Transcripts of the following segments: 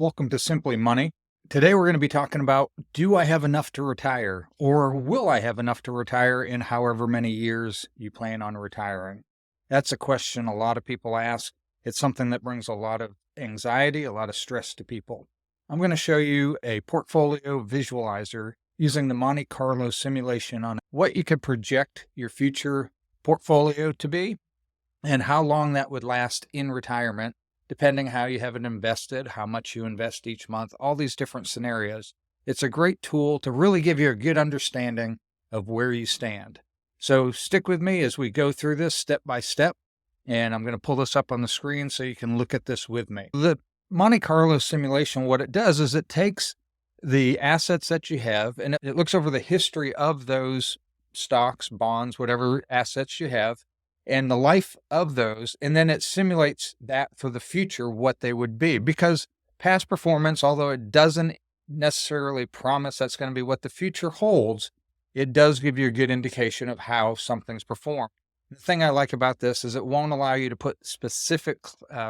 Welcome to Simply Money. Today we're going to be talking about, do I have enough to retire, or will I have enough to retire in however many years you plan on retiring? That's a question a lot of people ask. It's something that brings a lot of anxiety, a lot of stress to people. I'm going to show you a portfolio visualizer using the Monte Carlo simulation on what you could project your future portfolio to be and how long that would last in retirement, depending how you have it invested, how much you invest each month, all these different scenarios. It's a great tool to really give you a good understanding of where you stand. So stick with me as we go through this step by step, and I'm going to pull this up on the screen so you can look at this with me. The Monte Carlo simulation, what it does is it takes the assets that you have and it looks over the history of those stocks, bonds, whatever assets you have, and the life of those, and then it simulates that for the future, what they would be. Because past performance, although it doesn't necessarily promise that's going to be what the future holds, it does give you a good indication of how something's performed. The thing I like about this is it won't allow you to put specific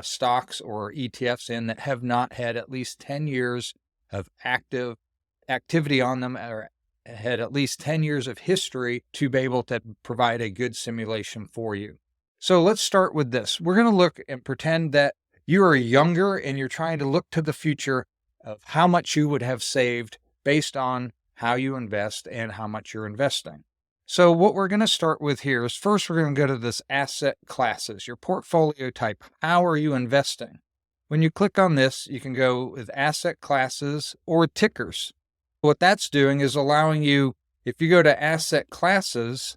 stocks or ETFs in that have not had at least 10 years of activity on them, or had at least 10 years of history to be able to provide a good simulation for you. So let's start with this. We're going to look and pretend that you are younger and you're trying to look to the future of how much you would have saved based on how you invest and how much you're investing. So what we're going to start with here is first we're going to go to this asset classes, your portfolio type. How are you investing? When you click on this, you can go with asset classes or tickers. What that's doing is allowing you, if you go to asset classes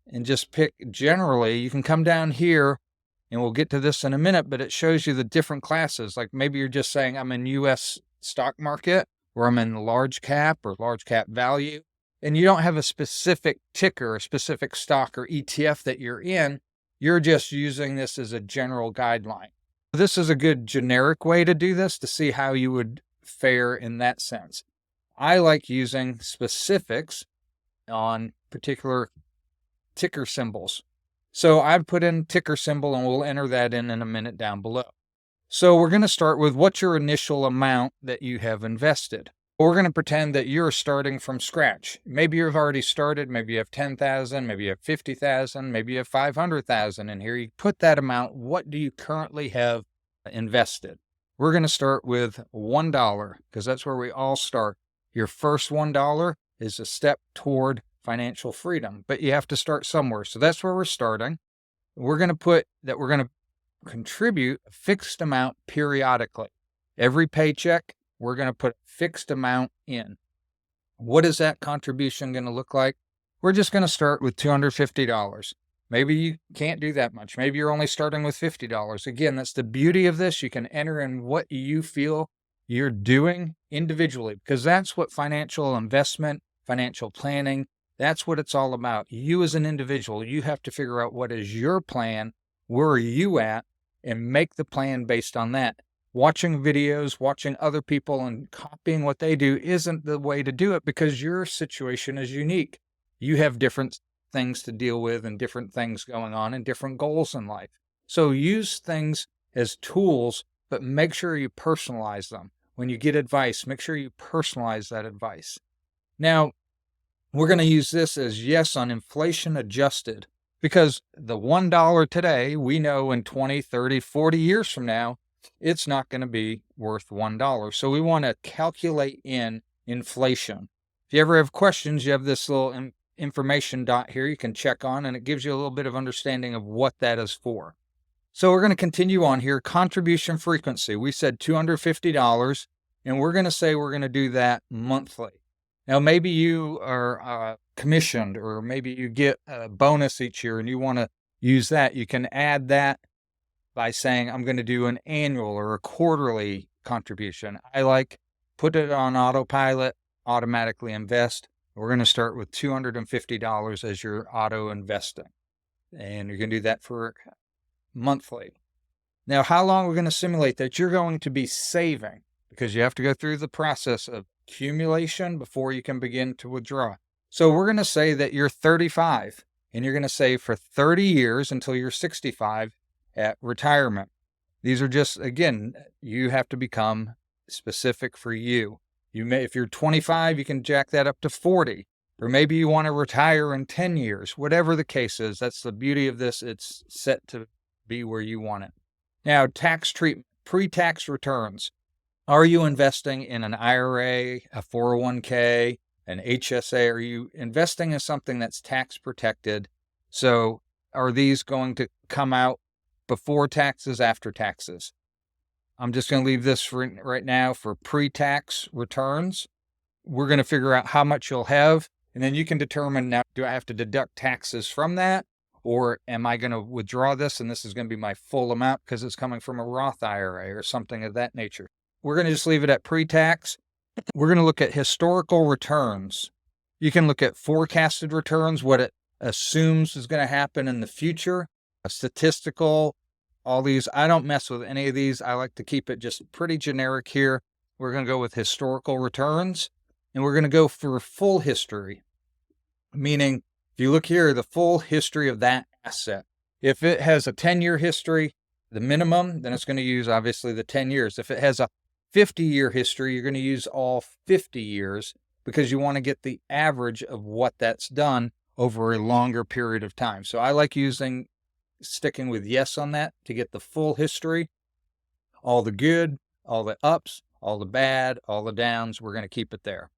and just pick generally, you can come down here and we'll get to this in a minute, but it shows you the different classes. Like maybe you're just saying I'm in US stock market, or I'm in large cap or large cap value, and you don't have a specific ticker, a specific stock or ETF that you're in. You're just using this as a general guideline. This is a good generic way to do this to see how you would fare in that sense. I like using specifics on particular ticker symbols. So I've put in ticker symbol and we'll enter that in a minute down below. So we're going to start with what's your initial amount that you have invested. We're going to pretend that you're starting from scratch. Maybe you've already started, maybe you have 10,000, maybe you have 50,000, maybe you have 500,000 in here. You put that amount, what do you currently have invested? We're going to start with $1 because that's where we all start. Your first $1 is a step toward financial freedom, but you have to start somewhere. So that's where we're starting. We're going to put that we're going to contribute a fixed amount periodically. Every paycheck, we're going to put a fixed amount in. What is that contribution going to look like? We're just going to start with $250. Maybe you can't do that much. Maybe you're only starting with $50. Again, that's the beauty of this. You can enter in what you feel you're doing individually, because that's what financial investment, financial planning, that's what it's all about. You as an individual, you have to figure out what is your plan, where are you at, and make the plan based on that. Watching videos, watching other people and copying what they do isn't the way to do it, because your situation is unique. You have different things to deal with and different things going on and different goals in life. So use things as tools, but make sure you personalize them. When you get advice, make sure you personalize that advice. Now, we're going to use this as yes on inflation adjusted, because the $1 today, we know in 20, 30, 40 years from now, it's not going to be worth $1. So we want to calculate in inflation. If you ever have questions, you have this little information dot here you can check on, and it gives you a little bit of understanding of what that is for. So we're going to continue on here. Contribution frequency. We said $250, and we're going to say we're going to do that monthly. Now, maybe you are commissioned, or maybe you get a bonus each year and you want to use that. You can add that by saying, I'm going to do an annual or a quarterly contribution. I like put it on autopilot, automatically invest. We're going to start with $250 as your auto investing. And you're going to do that for monthly. Now, how long we're going to simulate that you're going to be saving, because you have to go through the process of accumulation before you can begin to withdraw. So we're going to say that you're 35 and you're going to save for 30 years until you're 65 at retirement. These are just, again, you have to become specific for you. If you're 25, you can jack that up to 40, or maybe you want to retire in 10 years, whatever the case is. That's the beauty of this. It's set to be where you want it. Now, tax treatment, pre-tax returns. Are you investing in an IRA, a 401k, an HSA? Are you investing in something that's tax protected? So are these going to come out before taxes, after taxes? I'm just going to leave this for right now for pre-tax returns. We're going to figure out how much you'll have, and then you can determine, now, do I have to deduct taxes from that? Or am I going to withdraw this and this is going to be my full amount because it's coming from a Roth IRA or something of that nature? We're going to just leave it at pre-tax. We're going to look at historical returns. You can look at forecasted returns, what it assumes is going to happen in the future, a statistical, all these. I don't mess with any of these. I like to keep it just pretty generic here. We're going to go with historical returns, and we're going to go for full history, meaning if you look here, the full history of that asset. If it has a 10-year history, the minimum, then it's going to use obviously the 10 years. If it has a 50-year history, you're going to use all 50 years because you want to get the average of what that's done over a longer period of time. So I like sticking with yes on that to get the full history, all the good, all the ups, all the bad, all the downs. We're going to keep it there.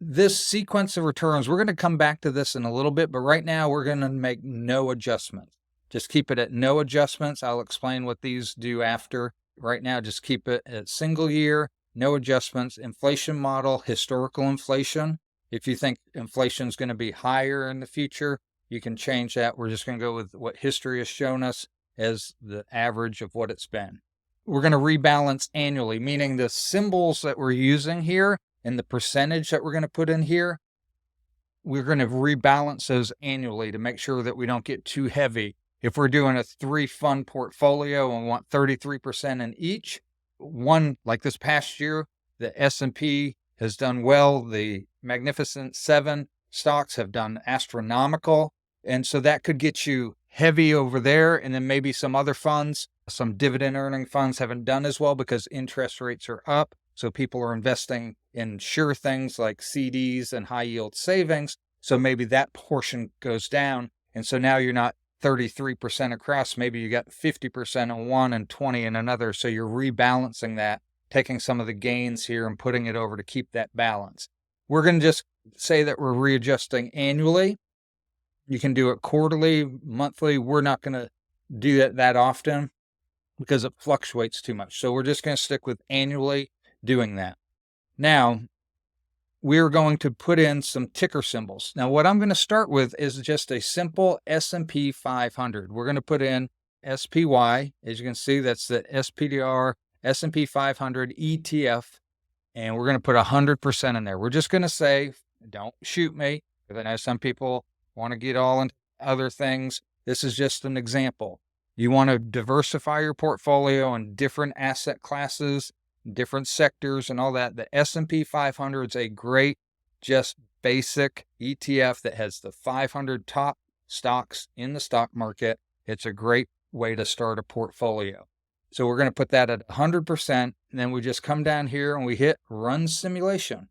This sequence of returns, we're going to come back to this in a little bit, but right now we're going to make no adjustments. Just keep it at no adjustments. I'll explain what these do after. Right now, just keep it at single year, no adjustments, inflation model, historical inflation. If you think inflation is going to be higher in the future, you can change that. We're just going to go with what history has shown us as the average of what it's been. We're going to rebalance annually, meaning the symbols that we're using here and the percentage that we're going to put in here, we're going to rebalance those annually to make sure that we don't get too heavy. If we're doing a 3-fund portfolio and we want 33% in each, one, like this past year, the S&P has done well. The Magnificent Seven stocks have done astronomical. And so that could get you heavy over there. And then maybe some other funds, some dividend earning funds haven't done as well because interest rates are up. So people are investing in sure things like CDs and high yield savings. So maybe that portion goes down. And so now you're not 33% across. Maybe you got 50% in one and 20 in another. So you're rebalancing that, taking some of the gains here and putting it over to keep that balance. We're going to just say that we're readjusting annually. You can do it quarterly, monthly. We're not going to do that often because it fluctuates too much. So we're just going to stick with annually doing that. Now, we're going to put in some ticker symbols. Now, what I'm going to start with is just a simple S&P 500. We're going to put in SPY. As you can see, that's the SPDR S&P 500 ETF, and we're going to put 100% in there. We're just going to say, don't shoot me, because I know some people want to get all into other things. This is just an example. You want to diversify your portfolio in different asset classes, different sectors and all that. The S&P 500 is a great, just basic ETF that has the 500 top stocks in the stock market. It's a great way to start a portfolio. So we're going to put that at 100%. And then we just come down here and we hit run simulation.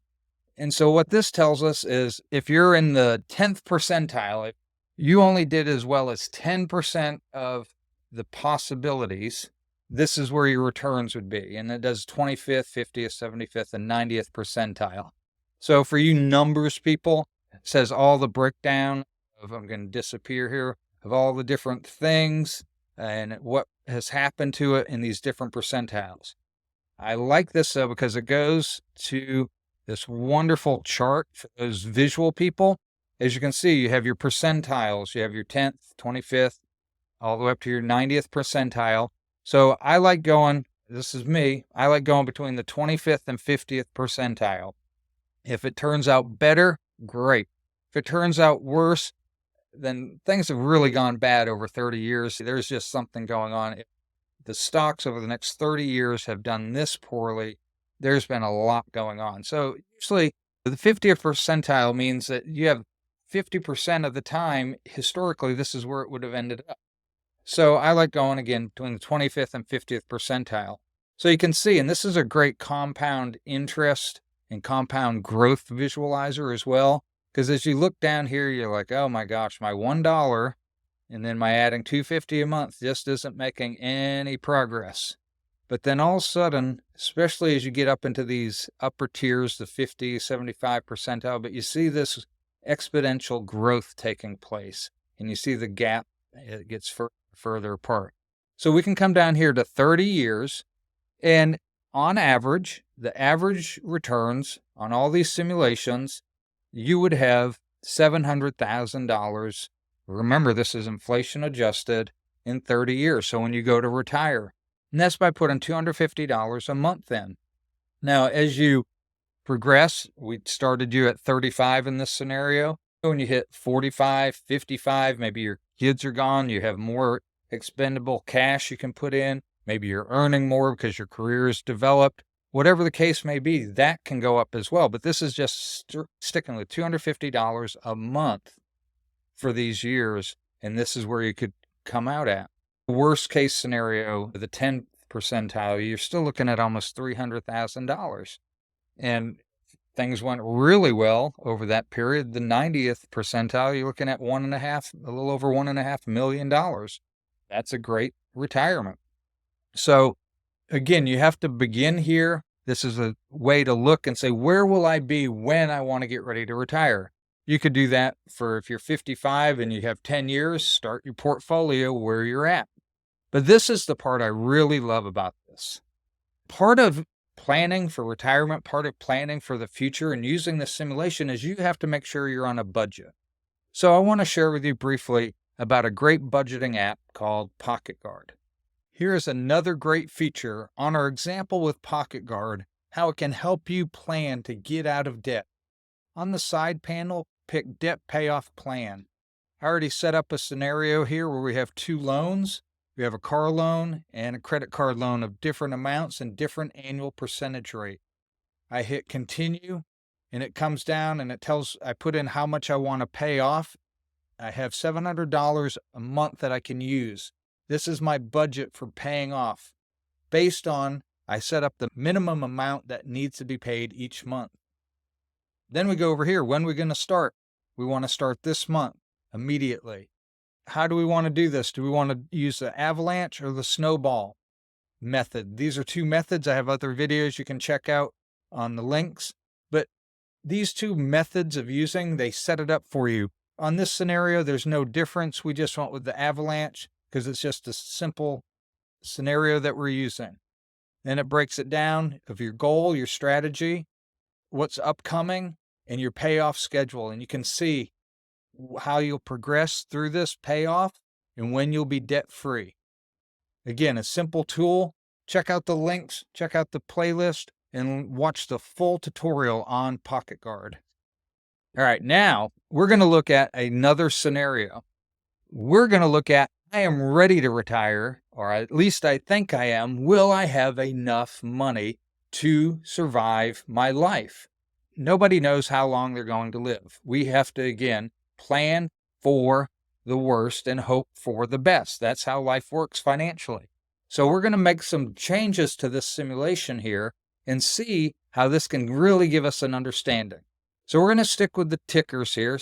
And so what this tells us is if you're in the 10th percentile, if you only did as well as 10% of the possibilities, this is where your returns would be. And it does 25th, 50th, 75th, and 90th percentile. So for you numbers people, it says all the breakdown of, I'm going to disappear here, of all the different things and what has happened to it in these different percentiles. I like this though because it goes to this wonderful chart for those visual people. As you can see, you have your percentiles. You have your 10th, 25th, all the way up to your 90th percentile. So I like going, this is me, I like going between the 25th and 50th percentile. If it turns out better, great. If it turns out worse, then things have really gone bad over 30 years. There's just something going on. If the stocks over the next 30 years have done this poorly, there's been a lot going on. So usually the 50th percentile means that you have 50% of the time, historically, this is where it would have ended up. So I like going again between the 25th and 50th percentile. So you can see, and this is a great compound interest and compound growth visualizer as well. Because as you look down here, you're like, oh my gosh, my $1 and then my adding 250 a month just isn't making any progress. But then all of a sudden, especially as you get up into these upper tiers, the 50, 75 percentile, but you see this exponential growth taking place and you see the gap, it gets further apart. So we can come down here to 30 years, and on average, the average returns on all these simulations, you would have $700,000. Remember, this is inflation adjusted in 30 years. So when you go to retire, and that's by putting $250 a month in. Now, as you progress, we started you at 35 in this scenario. When you hit 45, 55, maybe your kids are gone, you have more expendable cash you can put in. Maybe you're earning more because your career is developed. Whatever the case may be, that can go up as well. But this is just sticking with $250 a month for these years. And this is where you could come out at. Worst case scenario, the 10th percentile, you're still looking at almost $300,000. And things went really well over that period. The 90th percentile, you're looking at a little over $1.5 million. That's a great retirement. So again, you have to begin here. This is a way to look and say, where will I be when I want to get ready to retire? You could do that for if you're 55 and you have 10 years, start your portfolio where you're at. But this is the part I really love about this. Part of planning for retirement, part of planning for the future and using the simulation is you have to make sure you're on a budget. So I want to share with you briefly about a great budgeting app called Pocket Guard. Here is another great feature on our example with Pocket Guard, how it can help you plan to get out of debt. On the side panel, pick Debt Payoff Plan. I already set up a scenario here where we have two loans. We have a car loan and a credit card loan of different amounts and different annual percentage rate. I hit continue and it comes down and I put in how much I want to pay off. I have $700 a month that I can use. This is my budget for paying off. Based on, I set up the minimum amount that needs to be paid each month. Then we go over here. When are we going to start? We want to start this month, immediately. How do we want to do this? Do we want to use the avalanche or the snowball method? These are two methods. I have other videos you can check out on the links. But these two methods of using, they set it up for you. On this scenario, there's no difference. We just went with the avalanche because it's just a simple scenario that we're using. Then it breaks it down of your goal, your strategy, what's upcoming, and your payoff schedule. And you can see how you'll progress through this payoff and when you'll be debt-free. Again, a simple tool. Check out the links, check out the playlist, and watch the full tutorial on Pocket Guard. All right, now we're going to look at another scenario. We're going to look at, I am ready to retire, or at least I think I am. Will I have enough money to survive my life? Nobody knows how long they're going to live. We have to, again, plan for the worst and hope for the best. That's how life works financially. So we're going to make some changes to this simulation here and see how this can really give us an understanding. So we're going to stick with the tickers here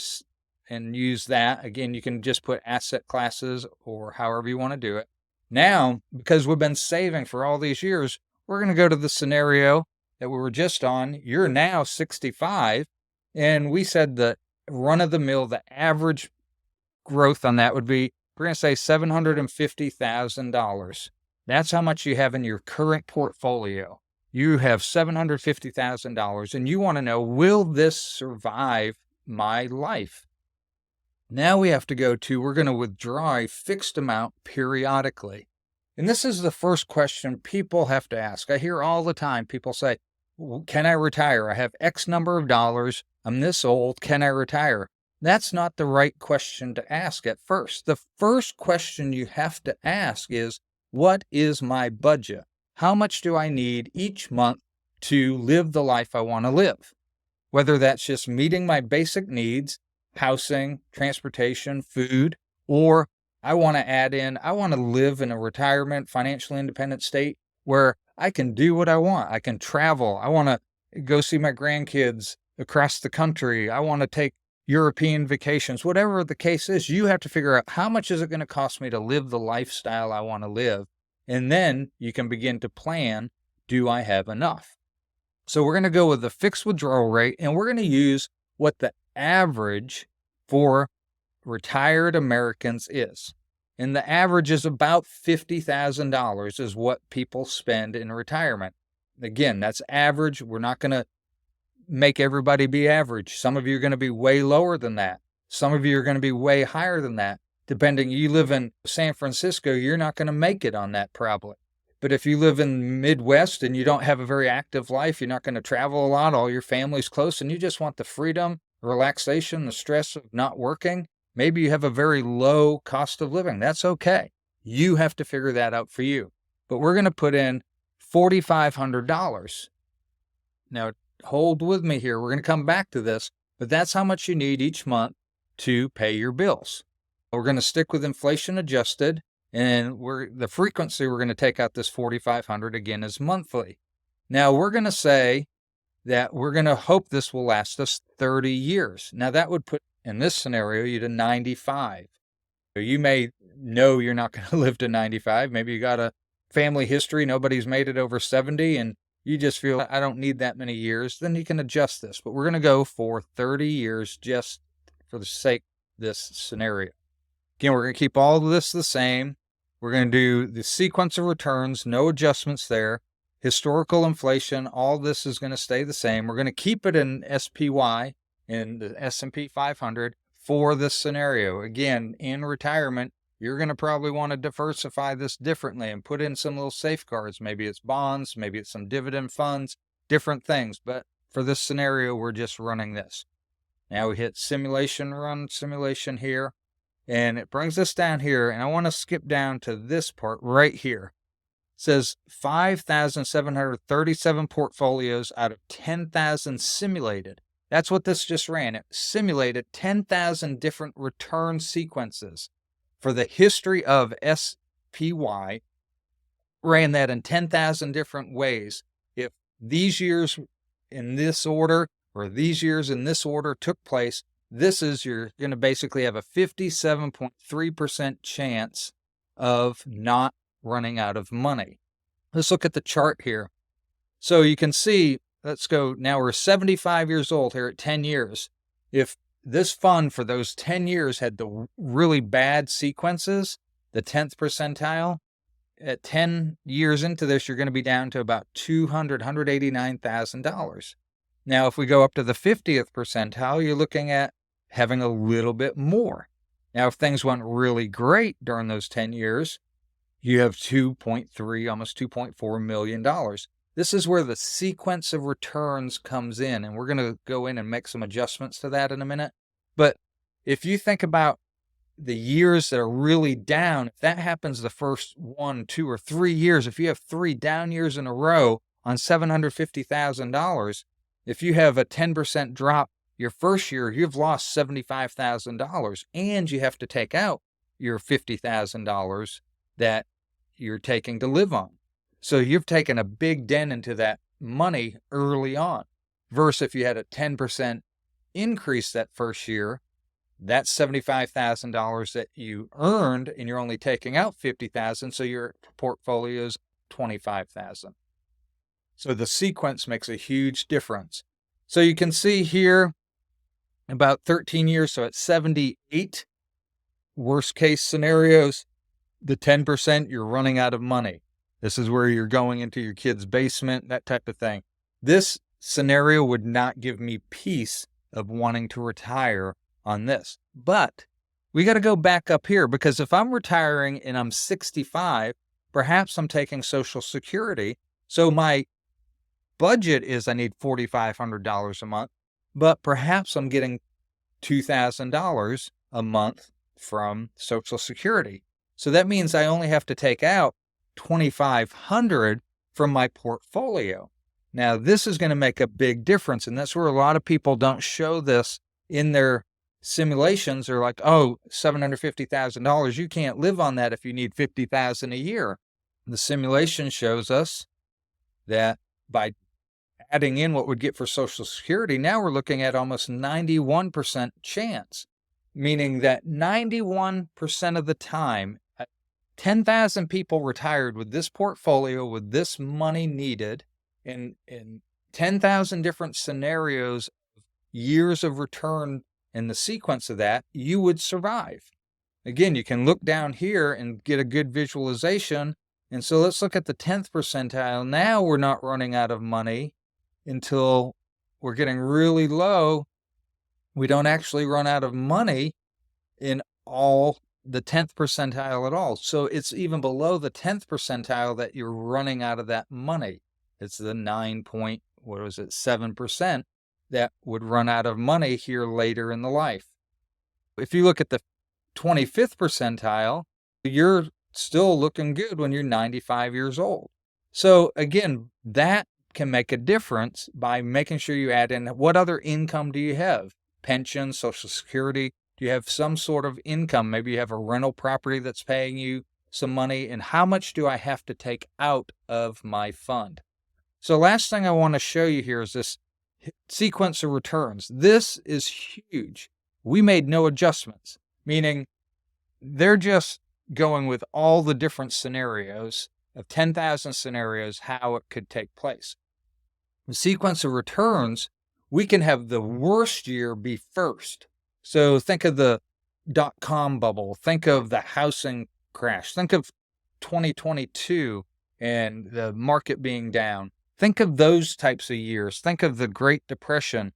and use that. Again, you can just put asset classes or however you want to do it. Now, because we've been saving for all these years, we're going to go to the scenario that we were just on. You're now 65, and we said the run-of-the-mill, the average growth on that would be, we're going to say $750,000. That's how much you have in your current portfolio. You have $750,000, and you want to know, will this survive my life? Now we have to go to, we're going to withdraw a fixed amount periodically. And this is the first question people have to ask. I hear all the time people say, can I retire? I have X number of dollars. I'm this old. Can I retire? That's not the right question to ask at first. The first question you have to ask is, what is my budget? How much do I need each month to live the life I want to live? Whether that's just meeting my basic needs, housing, transportation, food, or I want to add in, I want to live in a retirement, financially independent state where I can do what I want. I can travel. I want to go see my grandkids across the country. I want to take European vacations. Whatever the case is, you have to figure out how much is it going to cost me to live the lifestyle I want to live. And then you can begin to plan, do I have enough? So we're going to go with the fixed withdrawal rate, and we're going to use what the average for retired Americans is. And the average is about $50,000 is what people spend in retirement. Again, that's average. We're not going to make everybody be average. Some of you are going to be way lower than that. Some of you are going to be way higher than that. Depending, you live in San Francisco, you're not going to make it on that probably. But if you live in the Midwest and you don't have a very active life, you're not going to travel a lot, all your family's close, and you just want the freedom, relaxation, the stress of not working, maybe you have a very low cost of living. That's okay. You have to figure that out for you. But we're going to put in $4,500. Now, hold with me here. We're going to come back to this, but that's how much you need each month to pay your bills. We're going to stick with inflation adjusted, and the frequency we're going to take out this $4,500 again is monthly. Now, we're going to say that we're going to hope this will last us 30 years. Now, that would put, in this scenario, you to 95. You may know you're not going to live to 95. Maybe you got a family history, nobody's made it over 70, and you just feel, I don't need that many years. Then you can adjust this. But we're going to go for 30 years just for the sake of this scenario. Again, we're going to keep all of this the same. We're going to do the sequence of returns, no adjustments there. Historical inflation, all this is going to stay the same. We're going to keep it in SPY, in the S&P 500, for this scenario. Again, in retirement, you're going to probably want to diversify this differently and put in some little safeguards. Maybe it's bonds, maybe it's some dividend funds, different things. But for this scenario, we're just running this. Now we hit simulation, run simulation here. And it brings us down here, and I want to skip down to this part right here. It says 5,737 portfolios out of 10,000 simulated. That's what this just ran. It simulated 10,000 different return sequences for the history of SPY, ran that in 10,000 different ways. If these years in this order or these years in this order took place, you're going to basically have a 57.3% chance of not running out of money. Let's look at the chart here. So you can see, let's go, now we're 75 years old here at 10 years. If this fund for those 10 years had the really bad sequences, the 10th percentile, at 10 years into this, you're going to be down to about $189,000. Now, if we go up to the 50th percentile, you're looking at having a little bit more. Now, if things went really great during those 10 years, you have $2.3, almost $2.4 million. This is where the sequence of returns comes in, and we're going to go in and make some adjustments to that in a minute. But if you think about the years that are really down, if that happens the first 1, 2, or 3 years, if you have 3 down years in a row on $750,000, if you have a 10% drop your first year, you've lost $75,000, and you have to take out your $50,000 that you're taking to live on. So you've taken a big dent into that money early on, versus if you had a 10% increase that first year, that's $75,000 that you earned, and you're only taking out $50,000, so your portfolio is $25,000. So the sequence makes a huge difference. So you can see here, about 13 years, so at 78 worst case scenarios, the 10%, you're running out of money. This is where you're going into your kid's basement, that type of thing. This scenario would not give me peace of wanting to retire on this. But we got to go back up here, because if I'm retiring and I'm 65, perhaps I'm taking Social Security. So my budget is I need $4,500 a month, but perhaps I'm getting $2,000 a month from Social Security. So that means I only have to take out $2,500 from my portfolio. Now, this is going to make a big difference, and that's where a lot of people don't show this in their simulations. They're like, oh, $750,000, you can't live on that if you need $50,000 a year. The simulation shows us that by adding in what we'd get for Social Security, now we're looking at almost 91% chance, meaning that 91% of the time, 10,000 people retired with this portfolio, with this money needed, in 10,000 different scenarios, years of return in the sequence of that, you would survive. Again, you can look down here and get a good visualization. And so let's look at the 10th percentile. Now we're not running out of money until we're getting really low. We don't actually run out of money in all the 10th percentile at all. So it's even below the 10th percentile that you're running out of that money. It's the 7% that would run out of money here later in the life. If you look at the 25th percentile, you're still looking good when you're 95 years old. So again, that can make a difference by making sure you add in what other income do you have? Pension, Social Security? Do you have some sort of income? Maybe you have a rental property that's paying you some money, and how much do I have to take out of my fund? So last thing I want to show you here is this sequence of returns. This is huge. We made no adjustments, meaning they're just going with all the different scenarios of 10,000 scenarios, how it could take place. The sequence of returns, we can have the worst year be first. So think of the dot-com bubble, think of the housing crash, think of 2022 and the market being down. Think of those types of years. Think of the Great Depression.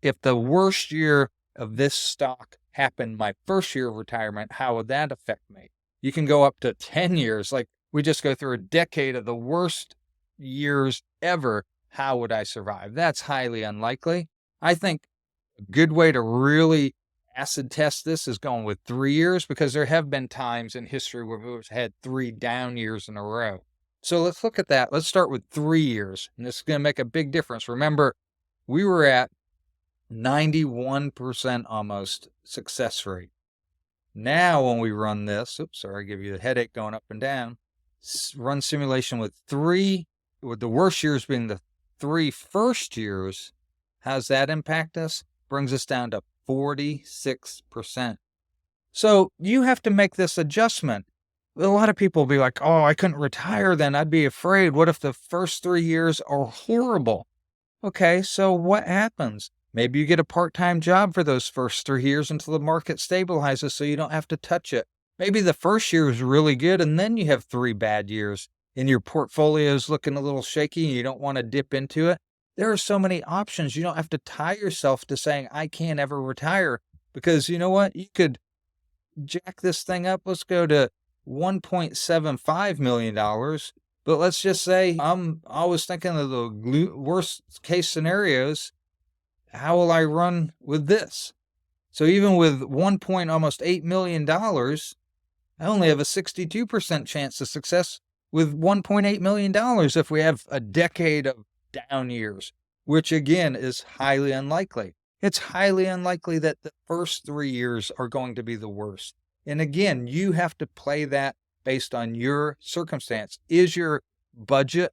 If the worst year of this stock happened my first year of retirement, how would that affect me? You can go up to 10 years. Like we just go through a decade of the worst years ever. How would I survive? That's highly unlikely. I think a good way to really acid test this is going with 3 years, because there have been times in history where we've had 3 down years in a row. So let's look at that. Let's start with 3 years, and this is going to make a big difference. Remember, we were at 91% almost success rate. Now, when we run this, I give you a headache going up and down, run simulation with the worst years being the 3 first years, how's that impact us? Brings us down to 46%. So you have to make this adjustment. A lot of people will be like, oh, I couldn't retire then. I'd be afraid. What if the first 3 years are horrible? Okay, so what happens? Maybe you get a part-time job for those first 3 years until the market stabilizes so you don't have to touch it. Maybe the first year is really good and then you have 3 bad years and your portfolio is looking a little shaky and you don't want to dip into it. There are so many options. You don't have to tie yourself to saying, I can't ever retire, because you know what? You could jack this thing up. Let's go to $1.75 million. But let's just say I'm always thinking of the worst case scenarios. How will I run with this? So even with almost $1.8 million, I only have a 62% chance of success with $1.8 million if we have a decade of down years, which again is highly unlikely. It's highly unlikely that the first 3 years are going to be the worst. And again, you have to play that based on your circumstance. Is your budget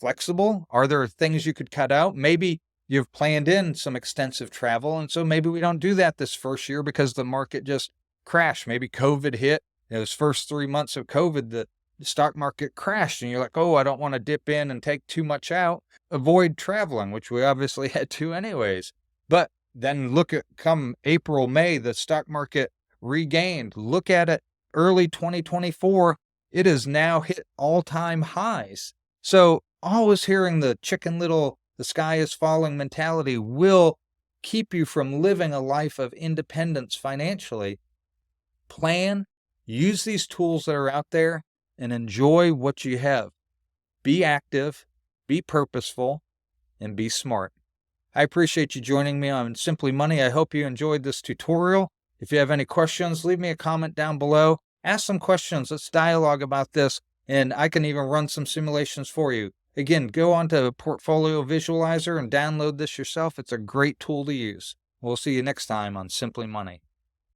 flexible? Are there things you could cut out? Maybe you've planned in some extensive travel, and so maybe we don't do that this first year because the market just crashed. Maybe COVID hit. Those first 3 months of COVID, the stock market crashed, and you're like, oh, I don't want to dip in and take too much out. Avoid traveling, which we obviously had to anyways. But then look at come April, May, the stock market regained. Look at it early 2024. It has now hit all-time highs. So always hearing the Chicken Little, the sky is falling mentality will keep you from living a life of independence financially. Plan, use these tools that are out there, and enjoy what you have. Be active, be purposeful, and be smart. I appreciate you joining me on Simply Money. I hope you enjoyed this tutorial. If you have any questions, leave me a comment down below. Ask some questions. Let's dialogue about this, and I can even run some simulations for you. Again, go onto Portfolio Visualizer and download this yourself. It's a great tool to use. We'll see you next time on Simply Money.